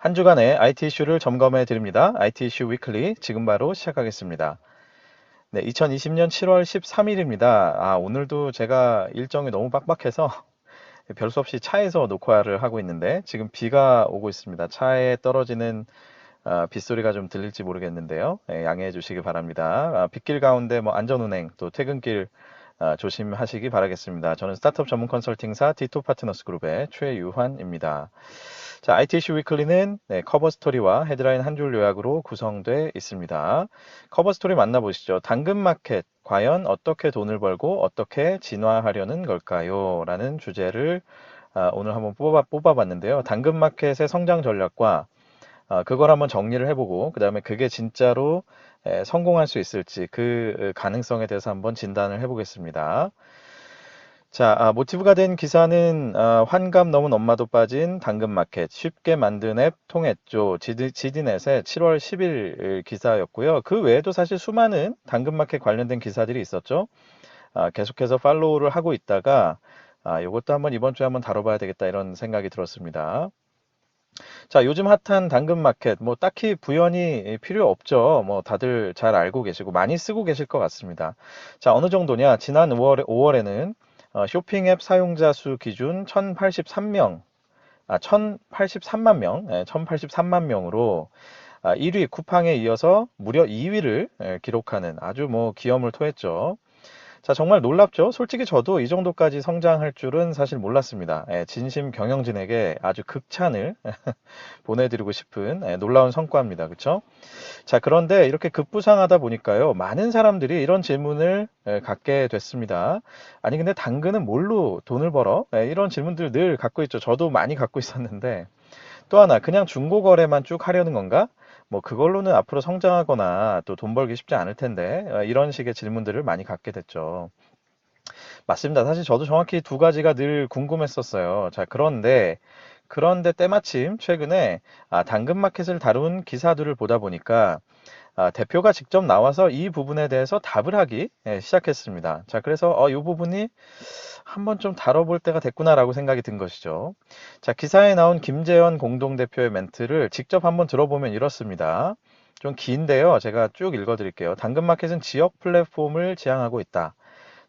한 주간의 IT 이슈를 점검해 드립니다. IT 이슈 위클리 지금 바로 시작하겠습니다. 네, 2020년 7월 13일입니다. 오늘도 제가 일정이 너무 빡빡해서 별 수 없이 차에서 녹화를 하고 있는데 지금 비가 오고 있습니다. 차에 떨어지는 빗소리가 좀 들릴지 모르겠는데요. 양해해 주시기 바랍니다. 빗길 가운데 뭐 안전운행 또 퇴근길 조심하시기 바라겠습니다. 저는 스타트업 전문 컨설팅사 디토 파트너스 그룹의 최유환입니다. 자, IT 이슈 위클리는 커버 스토리와 헤드라인 한 줄 요약으로 구성되어 있습니다. 커버 스토리 만나보시죠. 당근마켓, 과연 어떻게 돈을 벌고 어떻게 진화하려는 걸까요? 라는 주제를 오늘 한번 뽑아봤는데요. 당근마켓의 성장 전략과 그걸 한번 정리를 해보고 그 다음에 그게 진짜로 성공할 수 있을지 그 가능성에 대해서 한번 진단을 해보겠습니다. 자, 모티브가 된 기사는 환갑 넘은 엄마도 빠진 당근마켓 쉽게 만든 앱 통했죠. 지디넷의 7월 10일 기사였고요. 그 외에도 사실 수많은 당근마켓 관련된 기사들이 있었죠. 계속해서 팔로우를 하고 있다가 이것도 한번 이번 주에 한번 다뤄봐야 되겠다 이런 생각이 들었습니다. 자, 요즘 핫한 당근마켓, 뭐 딱히 부연이 필요 없죠. 뭐 다들 잘 알고 계시고 많이 쓰고 계실 것 같습니다. 자, 어느 정도냐? 지난 5월에는 쇼핑 앱 사용자 수 기준 1083만 명, 1083만 명으로 1위 쿠팡에 이어서 무려 2위를 기록하는 아주 뭐 기염을 토했죠. 자, 정말 놀랍죠? 솔직히 저도 이 정도까지 성장할 줄은 사실 몰랐습니다. 진심 경영진에게 아주 극찬을 보내드리고 싶은 놀라운 성과입니다. 그렇죠? 자, 그런데 이렇게 급부상하다 보니까요, 많은 사람들이 이런 질문을 갖게 됐습니다. 아니, 근데 당근은 뭘로 돈을 벌어? 이런 질문들 늘 갖고 있죠. 저도 많이 갖고 있었는데, 또 하나, 그냥 중고거래만 쭉 하려는 건가? 뭐, 그걸로는 앞으로 성장하거나 또 돈 벌기 쉽지 않을 텐데, 이런 식의 질문들을 많이 갖게 됐죠. 맞습니다. 사실 저도 정확히 두 가지가 늘 궁금했었어요. 자, 그런데 때마침 최근에 당근마켓을 다룬 기사들을 보다 보니까 대표가 직접 나와서 이 부분에 대해서 답을 하기 시작했습니다. 자, 그래서 이 부분이 한번 좀 다뤄볼 때가 됐구나라고 생각이 든 것이죠. 자, 기사에 나온 김재현 공동대표의 멘트를 직접 한번 들어보면 이렇습니다. 좀 긴데요. 제가 쭉 읽어드릴게요. 당근마켓은 지역 플랫폼을 지향하고 있다.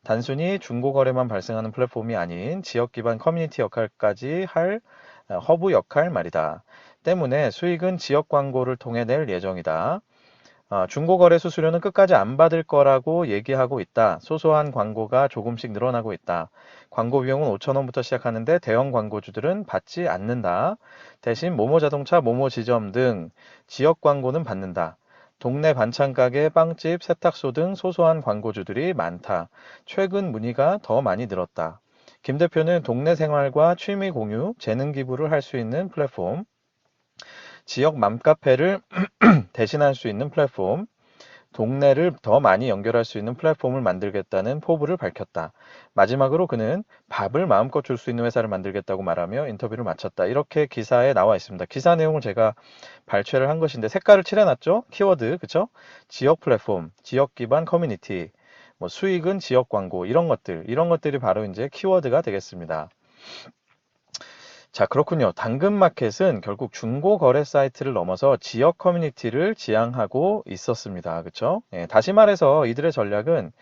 단순히 중고거래만 발생하는 플랫폼이 아닌 지역 기반 커뮤니티 역할까지 할 허브 역할 말이다. 때문에 수익은 지역 광고를 통해 낼 예정이다. 중고거래 수수료는 끝까지 안 받을 거라고 얘기하고 있다. 소소한 광고가 조금씩 늘어나고 있다. 광고 비용은 5천 원부터 시작하는데 대형 광고주들은 받지 않는다. 대신 모모자동차, 모모지점 등 지역 광고는 받는다. 동네 반찬가게, 빵집, 세탁소 등 소소한 광고주들이 많다. 최근 문의가 더 많이 늘었다. 김 대표는 동네 생활과 취미 공유, 재능 기부를 할 수 있는 플랫폼, 지역 맘카페를 대신할 수 있는 플랫폼, 동네를 더 많이 연결할 수 있는 플랫폼을 만들겠다는 포부를 밝혔다. 마지막으로 그는 밥을 마음껏 줄 수 있는 회사를 만들겠다고 말하며 인터뷰를 마쳤다. 이렇게 기사에 나와 있습니다. 기사 내용을 제가 발췌를 한 것인데 색깔을 칠해놨죠? 키워드, 그쵸? 지역 플랫폼, 지역 기반 커뮤니티, 뭐 수익은 지역 광고, 이런 것들이 바로 이제 키워드가 되겠습니다. 자, 그렇군요. 당근마켓은 결국 중고 거래 사이트를 넘어서 지역 커뮤니티를 지향하고 있었습니다. 그렇죠? 다시 말해서 이들의 전략은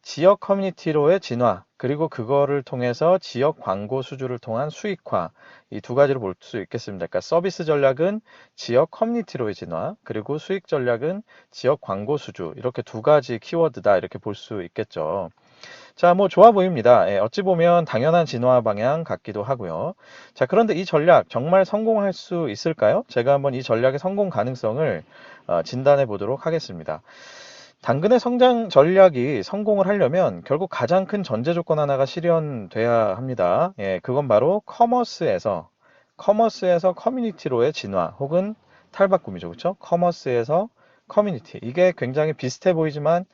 지역 커뮤니티로의 진화, 그리고 그거를 통해서 지역 광고 수주를 통한 수익화, 이 두 가지로 볼 수 있겠습니다. 그러니까 서비스 전략은 지역 커뮤니티로의 진화, 그리고 수익 전략은 지역 광고 수주, 이렇게 두 가지 키워드다, 이렇게 볼 수 있겠죠. 자, 뭐 좋아 보입니다. 어찌 보면 당연한 진화 방향 같기도 하고요. 자, 그런데 이 전략 정말 성공할 수 있을까요? 제가 한번 이 전략의 성공 가능성을 진단해 보도록 하겠습니다. 당근의 성장 전략이 성공을 하려면 결국 가장 큰 전제 조건 하나가 실현돼야 합니다. 그건 바로 커머스에서 커뮤니티로의 진화 혹은 탈바꿈이죠. 그렇죠? 커머스에서 커뮤니티. 이게 굉장히 비슷해 보이지만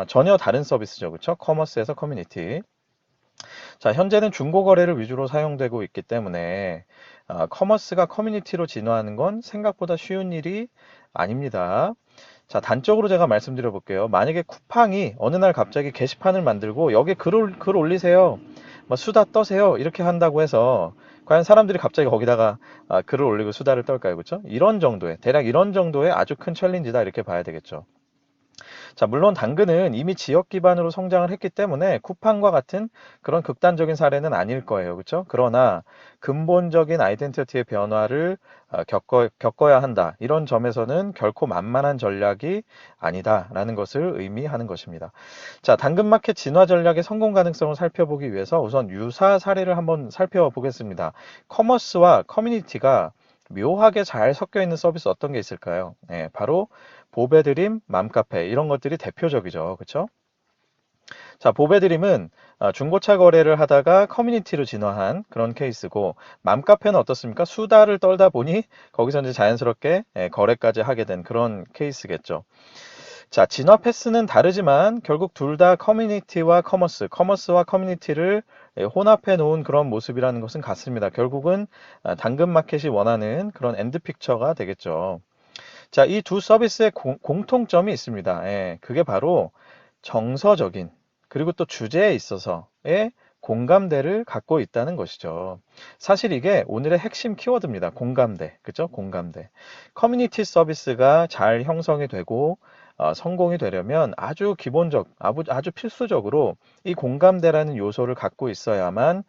전혀 다른 서비스죠. 그렇죠? 커머스에서 커뮤니티. 자, 현재는 중고 거래를 위주로 사용되고 있기 때문에 커머스가 커뮤니티로 진화하는 건 생각보다 쉬운 일이 아닙니다. 자, 단적으로 제가 말씀드려 볼게요. 만약에 쿠팡이 어느 날 갑자기 게시판을 만들고 여기 글 올리세요. 수다 떠세요 이렇게 한다고 해서 과연 사람들이 갑자기 거기다가 글을 올리고 수다를 떨까요? 그렇죠? 이런 정도의 대략 이런 정도의 아주 큰 챌린지다 이렇게 봐야 되겠죠. 자, 물론 당근은 이미 지역 기반으로 성장을 했기 때문에 쿠팡과 같은 그런 극단적인 사례는 아닐 거예요. 그렇죠? 그러나 근본적인 아이덴티티의 변화를 겪어야 한다. 이런 점에서는 결코 만만한 전략이 아니다라는 것을 의미하는 것입니다. 자, 당근마켓 진화 전략의 성공 가능성을 살펴보기 위해서 우선 유사 사례를 한번 살펴보겠습니다. 커머스와 커뮤니티가 묘하게 잘 섞여 있는 서비스 어떤 게 있을까요? 네, 바로 보배드림, 맘카페 이런 것들이 대표적이죠. 그렇죠? 자, 보배드림은 중고차 거래를 하다가 커뮤니티로 진화한 그런 케이스고 맘카페는 어떻습니까? 수다를 떨다 보니 거기서 이제 자연스럽게 거래까지 하게 된 그런 케이스겠죠. 자, 진화 패스는 다르지만 결국 둘 다 커뮤니티와 커머스와 커뮤니티를 혼합해 놓은 그런 모습이라는 것은 같습니다. 결국은 당근마켓이 원하는 그런 엔드 픽처가 되겠죠. 자, 이 두 서비스의 공통점이 있습니다. 예, 그게 바로 정서적인 그리고 또 주제에 있어서의 공감대를 갖고 있다는 것이죠. 사실 이게 오늘의 핵심 키워드입니다. 공감대. 그죠? 공감대. 커뮤니티 서비스가 잘 형성이 되고 성공이 되려면 아주 기본적, 아주 필수적으로 이 공감대라는 요소를 갖고 있어야만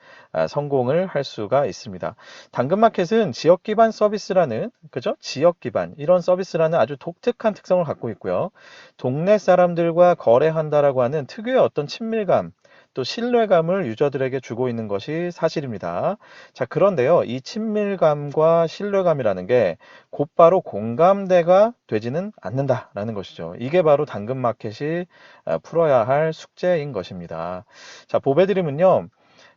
성공을 할 수가 있습니다. 당근마켓은 지역 기반 서비스라는, 그죠? 지역 기반, 이런 서비스라는 아주 독특한 특성을 갖고 있고요. 동네 사람들과 거래한다라고 하는 특유의 어떤 친밀감, 또 신뢰감을 유저들에게 주고 있는 것이 사실입니다. 자, 그런데요, 이 친밀감과 신뢰감이라는 게 곧바로 공감대가 되지는 않는다라는 것이죠. 이게 바로 당근마켓이 풀어야 할 숙제인 것입니다. 자, 보배드림은요,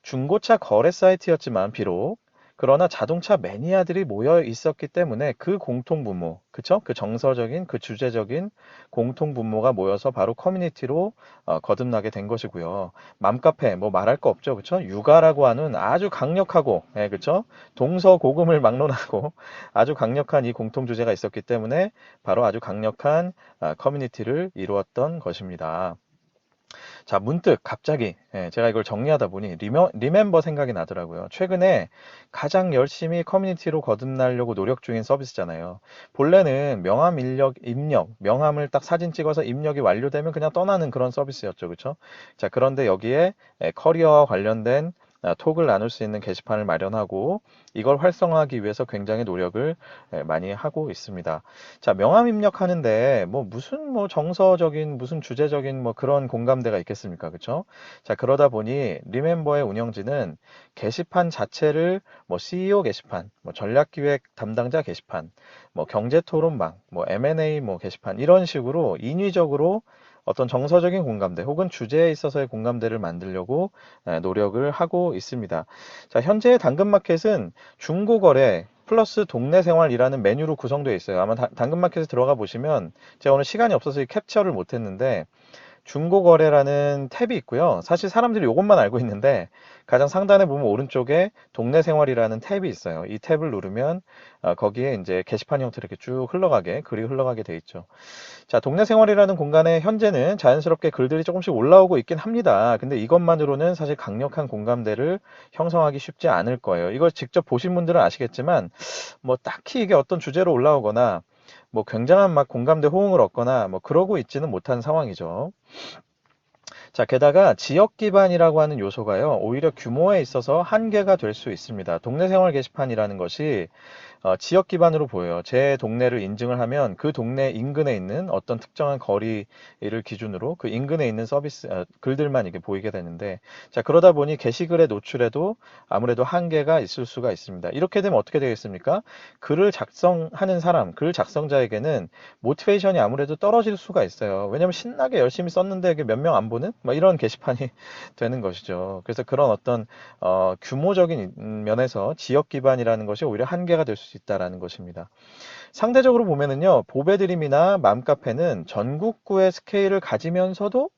중고차 거래 사이트였지만 비록 그러나 자동차 매니아들이 모여 있었기 때문에 그 공통 분모, 그쵸? 그 정서적인, 그 주제적인 공통 분모가 모여서 바로 커뮤니티로 거듭나게 된 것이고요. 맘카페, 뭐 말할 거 없죠, 그쵸? 육아라고 하는 아주 강력하고, 예, 그쵸? 동서고금을 막론하고 아주 강력한 이 공통 주제가 있었기 때문에 바로 아주 강력한 커뮤니티를 이루었던 것입니다. 자, 문득 갑자기 제가 이걸 정리하다 보니 리멤버 생각이 나더라고요. 최근에 가장 열심히 커뮤니티로 거듭나려고 노력 중인 서비스잖아요. 본래는 명함 입력, 명함을 딱 사진 찍어서 입력이 완료되면 그냥 떠나는 그런 서비스였죠. 그렇죠? 자, 그런데 여기에 커리어와 관련된 톡을 나눌 수 있는 게시판을 마련하고 이걸 활성화하기 위해서 굉장히 노력을 많이 하고 있습니다. 자, 명함 입력하는데 뭐 무슨 뭐 정서적인 무슨 주제적인 뭐 그런 공감대가 있겠습니까? 그렇죠? 자, 그러다 보니 리멤버의 운영진은 게시판 자체를 뭐 CEO 게시판, 뭐 전략기획 담당자 게시판, 뭐 경제토론방, 뭐 M&A 뭐 게시판 이런 식으로 인위적으로 어떤 정서적인 공감대 혹은 주제에 있어서의 공감대를 만들려고 노력을 하고 있습니다. 자, 현재 당근마켓은 중고거래 플러스 동네 생활이라는 메뉴로 구성되어 있어요. 아마 당근마켓에 들어가 보시면 제가 오늘 시간이 없어서 캡처를 못했는데 중고거래라는 탭이 있고요. 사실 사람들이 이것만 알고 있는데 가장 상단에 보면 오른쪽에 동네 생활이라는 탭이 있어요. 이 탭을 누르면 거기에 이제 게시판 형태로 이렇게 쭉 흘러가게 글이 흘러가게 돼 있죠. 자, 동네 생활이라는 공간에 현재는 자연스럽게 글들이 조금씩 올라오고 있긴 합니다. 근데 이것만으로는 사실 강력한 공감대를 형성하기 쉽지 않을 거예요. 이걸 직접 보신 분들은 아시겠지만 뭐 딱히 이게 어떤 주제로 올라오거나 뭐 굉장한 막 공감대 호응을 얻거나 뭐 그러고 있지는 못한 상황이죠. 자, 게다가 지역 기반이라고 하는 요소가요, 오히려 규모에 있어서 한계가 될 수 있습니다. 동네 생활 게시판이라는 것이 지역 기반으로 보여요. 제 동네를 인증을 하면 그 동네 인근에 있는 어떤 특정한 거리를 기준으로 그 인근에 있는 서비스, 글들만 이게 보이게 되는데, 자, 그러다 보니 게시글의 노출에도 아무래도 한계가 있을 수가 있습니다. 이렇게 되면 어떻게 되겠습니까? 글을 작성하는 사람, 글 작성자에게는 모티베이션이 아무래도 떨어질 수가 있어요. 왜냐면 신나게 열심히 썼는데 이게 몇 명 안 보는? 뭐 이런 게시판이 되는 것이죠. 그래서 그런 어떤 규모적인 면에서 지역 기반이라는 것이 오히려 한계가 될 수 있다라는 것입니다. 상대적으로 보면은요, 보배드림이나 맘카페는 전국구의 스케일을 가지면서도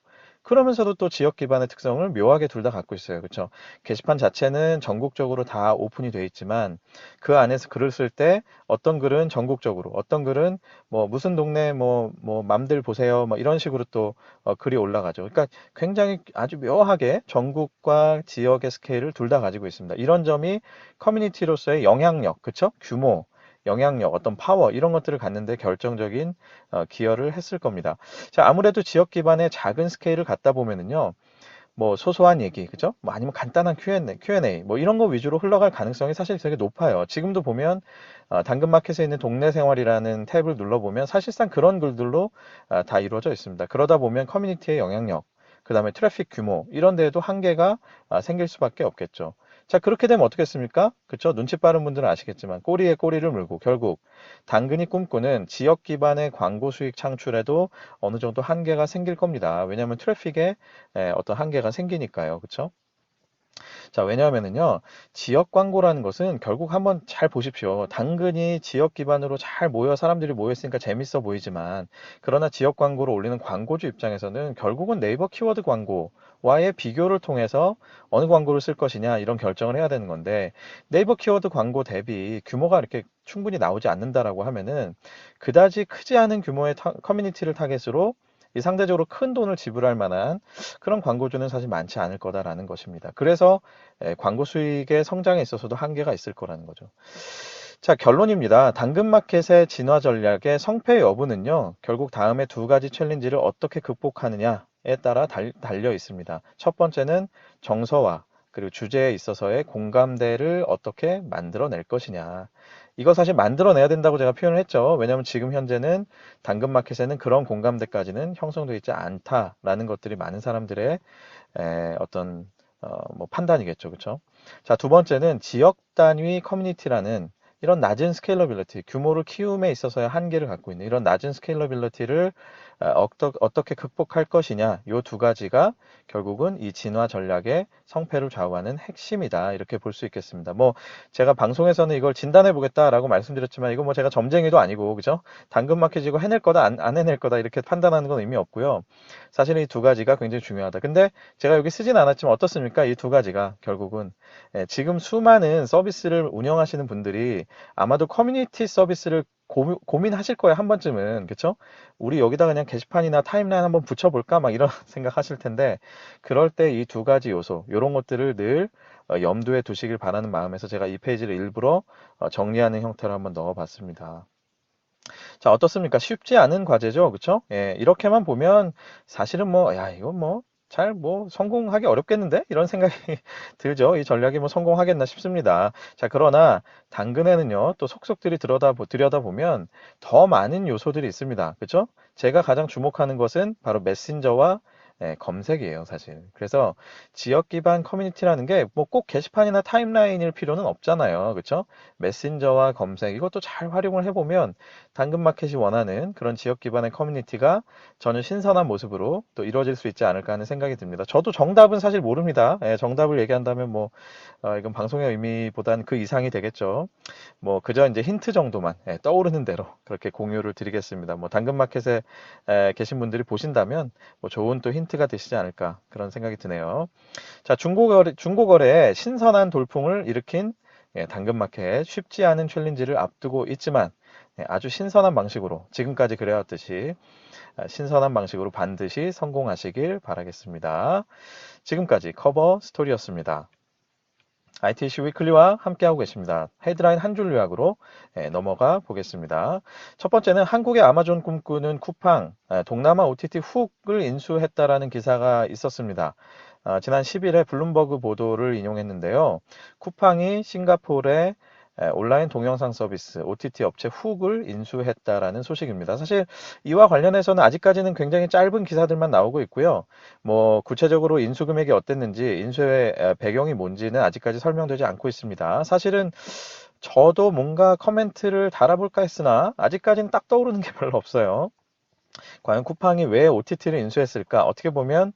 그러면서도 또 지역 기반의 특성을 묘하게 둘 다 갖고 있어요. 그렇죠? 게시판 자체는 전국적으로 다 오픈이 돼 있지만 그 안에서 글을 쓸 때 어떤 글은 전국적으로, 어떤 글은 뭐 무슨 동네 뭐 맘들 보세요. 뭐 이런 식으로 또 글이 올라가죠. 그러니까 굉장히 아주 묘하게 전국과 지역의 스케일을 둘 다 가지고 있습니다. 이런 점이 커뮤니티로서의 영향력, 그쵸? 규모, 영향력, 어떤 파워 이런 것들을 갖는데 결정적인 기여를 했을 겁니다. 자, 아무래도 지역 기반의 작은 스케일을 갖다 보면은요. 뭐 소소한 얘기, 그죠? 뭐 아니면 간단한 Q&A 뭐 이런 거 위주로 흘러갈 가능성이 사실 되게 높아요. 지금도 보면 당근마켓에 있는 동네 생활이라는 탭을 눌러보면 사실상 그런 글들로 다 이루어져 있습니다. 그러다 보면 커뮤니티의 영향력, 그 다음에 트래픽 규모 이런 데에도 한계가 생길 수밖에 없겠죠. 자, 그렇게 되면 어떻겠습니까? 그쵸? 눈치 빠른 분들은 아시겠지만 꼬리에 꼬리를 물고 결국 당근이 꿈꾸는 지역 기반의 광고 수익 창출에도 어느 정도 한계가 생길 겁니다. 왜냐하면 트래픽에 어떤 한계가 생기니까요. 그쵸? 자, 왜냐하면은요, 지역 광고라는 것은 결국 한번 잘 보십시오. 당근이 지역 기반으로 잘 사람들이 모였으니까 재밌어 보이지만, 그러나 지역 광고를 올리는 광고주 입장에서는 결국은 네이버 키워드 광고와의 비교를 통해서 어느 광고를 쓸 것이냐, 이런 결정을 해야 되는 건데, 네이버 키워드 광고 대비 규모가 이렇게 충분히 나오지 않는다라고 하면은, 그다지 크지 않은 규모의 커뮤니티를 타겟으로 이 상대적으로 큰 돈을 지불할 만한 그런 광고주는 사실 많지 않을 거다라는 것입니다. 그래서 광고 수익의 성장에 있어서도 한계가 있을 거라는 거죠. 자, 결론입니다. 당근마켓의 진화 전략의 성패 여부는요, 결국 다음에 두 가지 챌린지를 어떻게 극복하느냐에 따라 달려 있습니다. 첫 번째는 정서화, 그리고 주제에 있어서의 공감대를 어떻게 만들어낼 것이냐. 이거 사실 만들어내야 된다고 제가 표현을 했죠. 왜냐하면 지금 현재는 당근마켓에는 그런 공감대까지는 형성되어 있지 않다라는 것들이 많은 사람들의 어떤 뭐 판단이겠죠. 그렇죠? 자, 두 번째는 지역 단위 커뮤니티라는 이런 낮은 스케일러빌리티, 규모를 키움에 있어서의 한계를 갖고 있는 이런 낮은 스케일러빌리티를 어떻게 극복할 것이냐, 이 두 가지가 결국은 이 진화 전략의 성패를 좌우하는 핵심이다. 이렇게 볼 수 있겠습니다. 뭐 제가 방송에서는 이걸 진단해 보겠다라고 말씀드렸지만 이거 뭐 제가 점쟁이도 아니고 그죠? 당근마켓이고 해낼 거다 안 해낼 거다 이렇게 판단하는 건 의미 없고요. 사실 이 두 가지가 굉장히 중요하다. 근데 제가 여기 쓰진 않았지만 어떻습니까? 이 두 가지가 결국은 지금 수많은 서비스를 운영하시는 분들이 아마도 커뮤니티 서비스를 고민하실 거예요. 한 번쯤은. 그쵸? 우리 여기다 그냥 게시판이나 타임라인 한번 붙여볼까? 막 이런 생각하실 텐데 그럴 때 이 두 가지 요소, 이런 것들을 늘 염두에 두시길 바라는 마음에서 제가 이 페이지를 일부러 정리하는 형태로 한번 넣어봤습니다. 자, 어떻습니까? 쉽지 않은 과제죠. 그쵸? 예, 이렇게만 보면 사실은 뭐, 야, 이거 뭐, 잘 뭐, 성공하기 어렵겠는데? 이런 생각이 들죠. 이 전략이 뭐 성공하겠나 싶습니다. 자, 그러나 당근에는요, 또 속속들이 들여다보면 더 많은 요소들이 있습니다. 그쵸? 제가 가장 주목하는 것은 바로 메신저와 검색이에요, 사실. 그래서 지역 기반 커뮤니티라는 게 뭐 꼭 게시판이나 타임라인일 필요는 없잖아요. 그쵸? 메신저와 검색, 이것도 잘 활용을 해보면 당근마켓이 원하는 그런 지역 기반의 커뮤니티가 전혀 신선한 모습으로 또 이루어질 수 있지 않을까 하는 생각이 듭니다. 저도 정답은 사실 모릅니다. 정답을 얘기한다면 뭐 이건 방송의 의미보단 그 이상이 되겠죠. 뭐 그저 이제 힌트 정도만 떠오르는 대로 그렇게 공유를 드리겠습니다. 뭐 당근마켓에 계신 분들이 보신다면 뭐 좋은 또 힌트가 되시지 않을까 그런 생각이 드네요. 자, 중고거래에 신선한 돌풍을 일으킨 당근마켓 쉽지 않은 챌린지를 앞두고 있지만 아주 신선한 방식으로 지금까지 그래왔듯이 신선한 방식으로 반드시 성공하시길 바라겠습니다. 지금까지 커버 스토리였습니다. ITC 위클리와 함께하고 계십니다. 헤드라인 한 줄 요약으로 넘어가 보겠습니다. 첫 번째는 한국의 아마존 꿈꾸는 쿠팡, 동남아 OTT 훅을 인수했다라는 기사가 있었습니다. 지난 10일에 블룸버그 보도를 인용했는데요. 쿠팡이 싱가포르의 온라인 동영상 서비스 OTT 업체 훅을 인수했다라는 소식입니다. 사실 이와 관련해서는 아직까지는 굉장히 짧은 기사들만 나오고 있고요. 뭐 구체적으로 인수 금액이 어땠는지 인수의 배경이 뭔지는 아직까지 설명되지 않고 있습니다. 사실은 저도 뭔가 커멘트를 달아볼까 했으나 아직까지는 딱 떠오르는 게 별로 없어요. 과연 쿠팡이 왜 OTT를 인수했을까? 어떻게 보면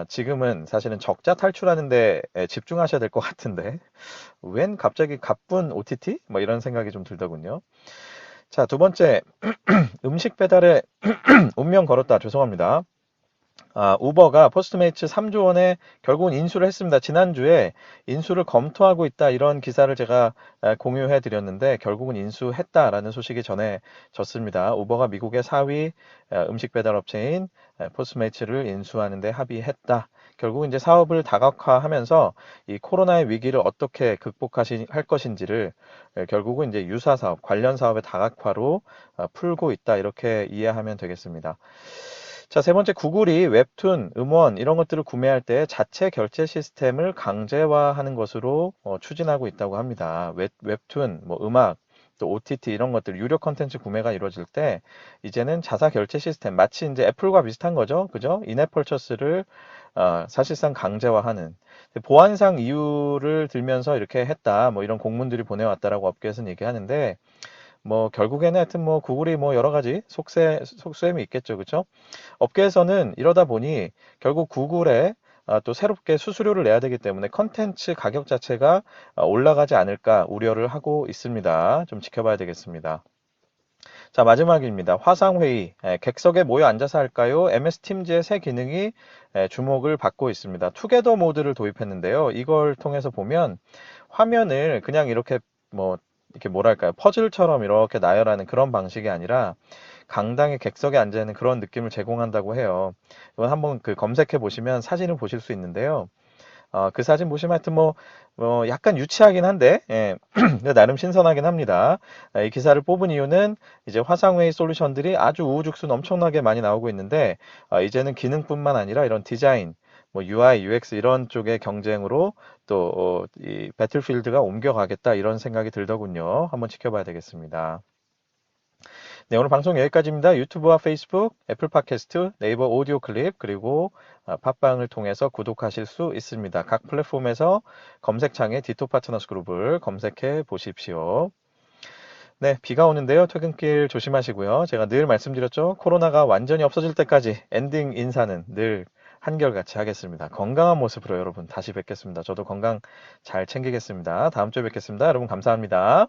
지금은 사실은 적자 탈출하는 데 집중하셔야 될 것 같은데 웬 갑자기 가쁜 OTT? 뭐 이런 생각이 좀 들더군요. 자, 두 번째 음식 배달에 운명 걸었다. 죄송합니다. 우버가 포스트메이츠 3조 원에 결국은 인수를 했습니다. 지난주에 인수를 검토하고 있다 이런 기사를 제가 공유해 드렸는데 결국은 인수했다라는 소식이 전해졌습니다. 우버가 미국의 4위 음식 배달 업체인 포스트메이츠를 인수하는 데 합의했다. 결국은 이제 사업을 다각화하면서 이 코로나의 위기를 어떻게 극복할 것인지를 결국은 이제 유사 사업, 관련 사업의 다각화로 풀고 있다. 이렇게 이해하면 되겠습니다. 자, 세 번째, 구글이 웹툰, 음원 이런 것들을 구매할 때 자체 결제 시스템을 강제화하는 것으로 추진하고 있다고 합니다. 웹툰, 뭐 음악, 또 OTT 이런 것들 유료 컨텐츠 구매가 이루어질 때 이제는 자사 결제 시스템 마치 이제 애플과 비슷한 거죠. 그죠? 인앱 퍼처스를 사실상 강제화하는 보안상 이유를 들면서 이렇게 했다. 뭐 이런 공문들이 보내왔다라고 업계에서는 얘기하는데 뭐 결국에는 하여튼 뭐 구글이 뭐 여러 가지 속셈이 있겠죠. 그렇죠? 업계에서는 이러다 보니 결국 구글에 또 새롭게 수수료를 내야 되기 때문에 컨텐츠 가격 자체가 올라가지 않을까 우려를 하고 있습니다. 좀 지켜봐야 되겠습니다. 자, 마지막입니다. 화상회의, 객석에 모여 앉아서 할까요? MS 팀즈의 새 기능이 주목을 받고 있습니다. 투게더 모드를 도입했는데요. 이걸 통해서 보면 화면을 그냥 이렇게 뭐 이렇게 뭐랄까요? 퍼즐처럼 이렇게 나열하는 그런 방식이 아니라 강당의 객석에 앉아 있는 그런 느낌을 제공한다고 해요. 이건 한번 그 검색해 보시면 사진을 보실 수 있는데요. 그 사진 보시면 하여튼 뭐 약간 유치하긴 한데, 예, 나름 신선하긴 합니다. 이 기사를 뽑은 이유는 이제 화상회의 솔루션들이 아주 우후죽순 엄청나게 많이 나오고 있는데, 이제는 기능뿐만 아니라 이런 디자인, 뭐 UI, UX 이런 쪽의 경쟁으로 또 이 배틀필드가 옮겨가겠다 이런 생각이 들더군요. 한번 지켜봐야 되겠습니다. 네, 오늘 방송 여기까지입니다. 유튜브와 페이스북, 애플 팟캐스트, 네이버 오디오 클립, 그리고 팟빵을 통해서 구독하실 수 있습니다. 각 플랫폼에서 검색창에 디토 파트너스 그룹을 검색해 보십시오. 네, 비가 오는데요. 퇴근길 조심하시고요. 제가 늘 말씀드렸죠. 코로나가 완전히 없어질 때까지 엔딩 인사는 늘 한결같이 하겠습니다. 건강한 모습으로 여러분 다시 뵙겠습니다. 저도 건강 잘 챙기겠습니다. 다음 주에 뵙겠습니다. 여러분 감사합니다.